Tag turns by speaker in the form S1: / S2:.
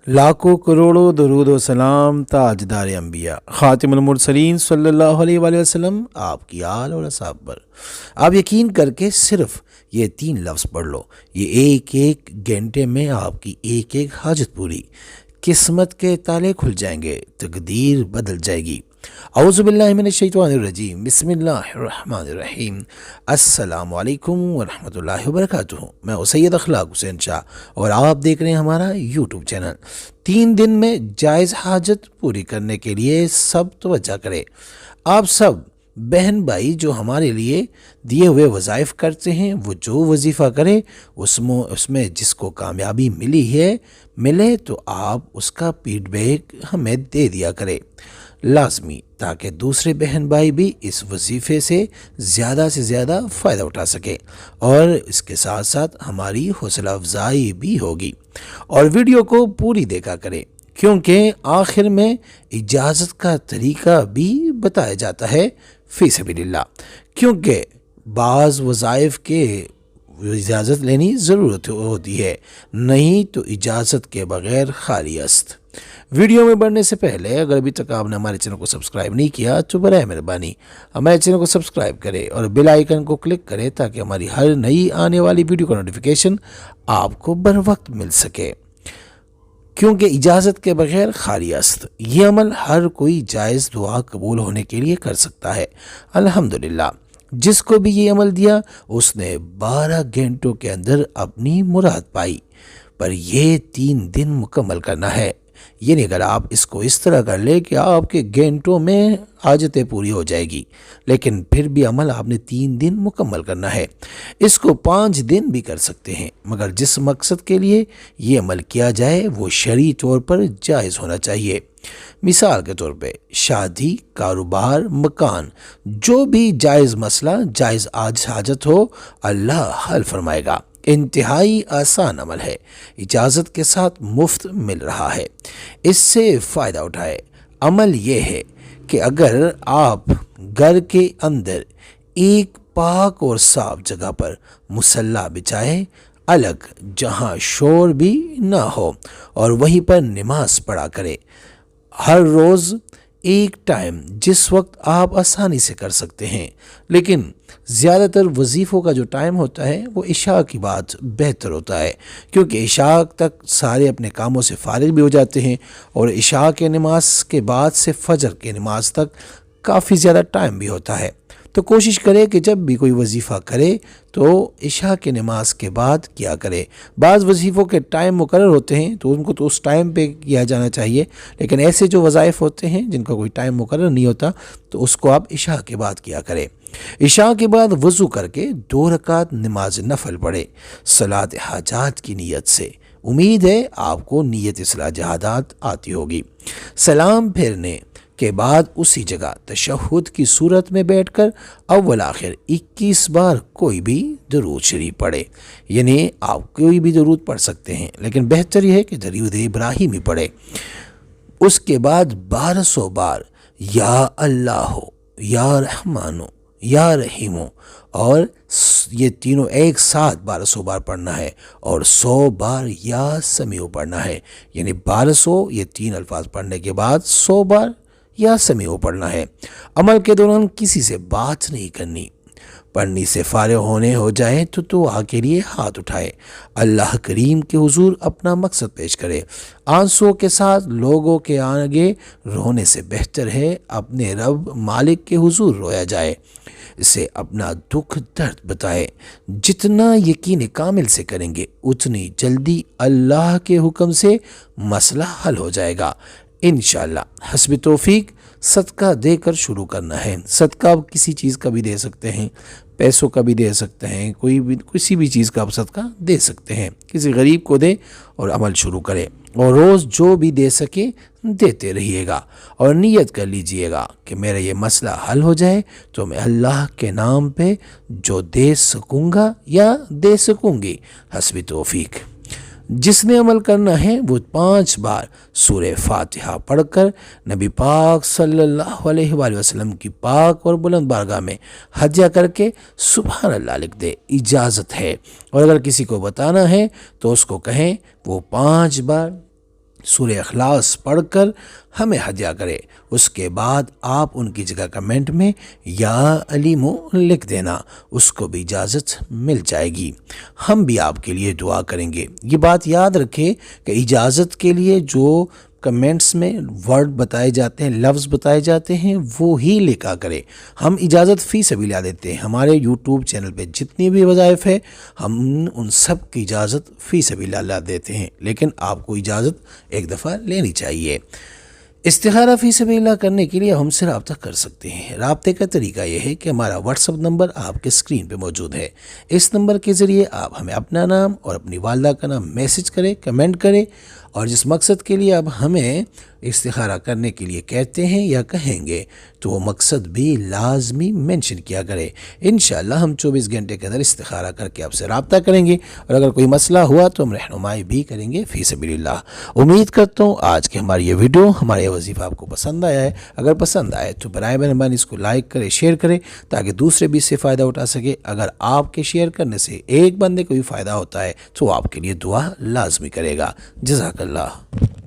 S1: लाखों करोड़ों दरूद व सलाम ताजदार अंबिया खातिमुल मुरसलीन सल्लल्लाहु अलैहि वसल्लम आपकी आल और असहाब पर। आप यकीन करके सिर्फ ये 3 लफ्ज़ पढ़ लो, ये एक एक घंटे में आपकी एक एक हाजत पूरी, किस्मत के ताले खुल जाएंगे, तकदीर बदल जाएगी। औज़ुबिल्लाहि मिनश्शैतानिर्रजीम, बिस्मिल्लाहिर्रहमानिर्रहीम, अस्सलामु अलैकुम वरहमतुल्लाहि वबरकातुहू। मैं सैयद अखलाक हुसैन शाह और आप देख रहे हैं हमारा यूट्यूब चैनल। 3 दिन में जायज़ हाजत पूरी करने के लिए सब तवज्जो करें। आप सब बहन भाई जो हमारे लिए दिए हुए वज़ाइफ करते हैं, वो जो वजीफ़ा करे उसमें जिसको कामयाबी मिले तो आप उसका फीडबैक हमें दे दिया करें लाजमी, ताकि दूसरे बहन भाई भी इस वजीफ़े से ज़्यादा फ़ायदा उठा सके और इसके साथ साथ हमारी हौसला अफजाई भी होगी। और वीडियो को पूरी देखा करें, क्योंकि आखिर में इजाज़त का तरीका भी बताया जाता है फ़ी सबीलिल्लाह, क्योंकि बाज़ वज़ाइफ के इजाज़त लेनी ज़रूरत होती है, नहीं तो इजाज़त के बग़ैर खाली अस्त। वीडियो में बढ़ने से पहले अगर अभी तक आपने हमारे चैनल को सब्सक्राइब नहीं किया तो बराए मेहरबानी हमारे चैनल को सब्सक्राइब करें और बेल आइकन को क्लिक करें, ताकि हमारी हर नई आने वाली वीडियो का नोटिफिकेशन आपको बर वक्त मिल सके। क्योंकि इजाज़त के बगैर खाली अस्त, ये अमल हर कोई जायज़ दुआ कबूल होने के लिए कर सकता है। अल्हम्दुलिल्लाह, जिसको भी ये अमल दिया उसने 12 घंटों के अंदर अपनी मुराद पाई, पर ये 3 दिन मुकम्मल करना है। ये नहीं, अगर आप इसको इस तरह कर ले कि आपके घंटों में हाजतें पूरी हो जाएगी, लेकिन फिर भी अमल आपने 3 दिन मुकम्मल करना है। इसको 5 दिन भी कर सकते हैं, मगर जिस मकसद के लिए ये अमल किया जाए वो शरई तौर पर जायज़ होना चाहिए। मिसाल के तौर पे शादी, कारोबार, मकान, जो भी जायज़ मसला, जायज़ आज हाजत हो, अल्लाह हल फरमाएगा। इंतहाई आसान अमल है, इजाज़त के साथ मुफ्त मिल रहा है, इससे फ़ायदा उठाए। अमल ये है कि अगर आप घर के अंदर एक पाक और साफ जगह पर मुसल्ला बिछाए, अलग जहां शोर भी ना हो, और वहीं पर नमाज पढ़ा करें। हर रोज़ एक टाइम जिस वक्त आप आसानी से कर सकते हैं, लेकिन ज़्यादातर वजीफ़ों का जो टाइम होता है वो इशा की बाद बेहतर होता है, क्योंकि इशा तक सारे अपने कामों से फारिग भी हो जाते हैं और इशा के नमाज के बाद से फजर के नमाज तक काफ़ी ज़्यादा टाइम भी होता है। तो कोशिश करें कि जब भी कोई वजीफ़ा करे तो इशा के नमाज के बाद किया करे। बाज़ वजीफ़ों के टाइम मुकर्रर होते हैं तो उनको तो उस टाइम पे किया जाना चाहिए, लेकिन ऐसे जो वज़ाइफ होते हैं जिनका कोई टाइम मुकर्रर नहीं होता तो उसको आप इशा के बाद किया करें। इशा के बाद वज़ू करके 2 रकात नमाज नफल पढ़े सलात हाजात की नीयत से। उम्मीद है आपको नीयत सलात हाजात आती होगी। सलाम फेरने के बाद उसी जगह तशहुद की सूरत में बैठकर अव्वल आखिर 21 बार कोई भी दरूद शरीफ पढ़े। यानी आप कोई भी दरूद पढ़ सकते हैं, लेकिन बेहतर यह है कि दरूद इब्राहिम ही पढ़े। उसके बाद 1200 बार या अल्लाह, या रहमानो, या रहीमो, और ये तीनों एक साथ 1200 बार पढ़ना है, और 100 बार या समीउ पढ़ना है। यानी 1200 ये 3 अल्फाज पढ़ने के बाद 100 बार या समीउ पढ़ना है। अमल के दौरान किसी से बात नहीं करनी। पढ़ने से फारिग होने हो जाए तो दुआ के लिए हाथ उठाए, अल्लाह करीम के हुजूर अपना मकसद पेश करे। आंसुओं के साथ लोगों के आगे रोने से बेहतर है अपने रब मालिक के हुजूर रोया जाए। इसे अपना दुख दर्द बताए। जितना यकीन कामिल से करेंगे उतनी जल्दी अल्लाह के हुक्म से मसला हल हो जाएगा इंशाअल्लाह। हस्बी तौफीक सदका देकर शुरू करना है। सदका आप किसी चीज़ का भी दे सकते हैं, पैसों का भी दे सकते हैं, किसी भी चीज़ का आप सदका दे सकते हैं। किसी गरीब को दे और अमल शुरू करें, और रोज़ जो भी दे सके देते रहिएगा, और नीयत कर लीजिएगा कि मेरा ये मसला हल हो जाए तो मैं अल्लाह के नाम पे जो दे सकूँगा या दे सकूँगी। हस्बी तौफीक। जिसने अमल करना है वो 5 बार सूरह फातिहा पढ़कर नबी पाक सल्लल्लाहु अलैहि वसल्लम की पाक और बुलंद बारगाह में हज्जा करके सुभान अल्लाह लिख दे। इजाज़त है, और अगर किसी को बताना है तो उसको कहें वो 5 बार سورہ اخلاص پڑھ کر ہمیں ہدیہ کرے۔ اس کے بعد آپ ان کی جگہ کمنٹ میں یا علیمو لکھ دینا، اس کو بھی اجازت مل جائے گی۔ ہم بھی آپ کے لیے دعا کریں گے۔ یہ بات یاد رکھے کہ اجازت کے لیے جو کمنٹس میں ورڈ بتائے جاتے ہیں، لفظ بتائے جاتے ہیں، وہ ہی لکھا کرے۔ ہم اجازت فی سبیل اللہ دیتے ہیں۔ ہمارے یوٹیوب چینل پہ جتنی بھی وظائف ہے ہم ان سب کی اجازت فی سبیل اللہ دیتے ہیں، لیکن آپ کو اجازت ایک دفعہ لینی چاہیے۔ استخارہ فی سبیل اللہ کرنے کے لیے ہم سے رابطہ کر سکتے ہیں۔ رابطے کا طریقہ یہ ہے کہ ہمارا واٹس ایپ نمبر آپ کے اسکرین پہ موجود ہے۔ اس نمبر کے ذریعے آپ ہمیں اپنا نام اور اپنی والدہ کا نام میسج کریں، کمنٹ کریں، اور جس مقصد کے لیے آپ ہمیں استخارہ کرنے کے لیے کہتے ہیں یا کہیں گے تو وہ مقصد بھی لازمی مینشن کیا کرے۔ انشاءاللہ ہم 24 گھنٹے کے اندر استخارہ کر کے آپ سے رابطہ کریں گے، اور اگر کوئی مسئلہ ہوا تو ہم رہنمائی بھی کریں گے فی سبیل اللہ۔ امید کرتا ہوں آج کی ہماری یہ ویڈیو، ہمارے وظیفہ آپ کو پسند آیا ہے۔ اگر پسند آئے تو برائے مہربانی اس کو لائک کرے، شیئر کرے، تاکہ دوسرے بھی اس سے فائدہ اٹھا سکے۔ اگر آپ کے شیئر کرنے سے ایک بندے کو بھی فائدہ ہوتا ہے تو آپ کے لیے دعا لازمی کرے گا۔ جزاک اللہ۔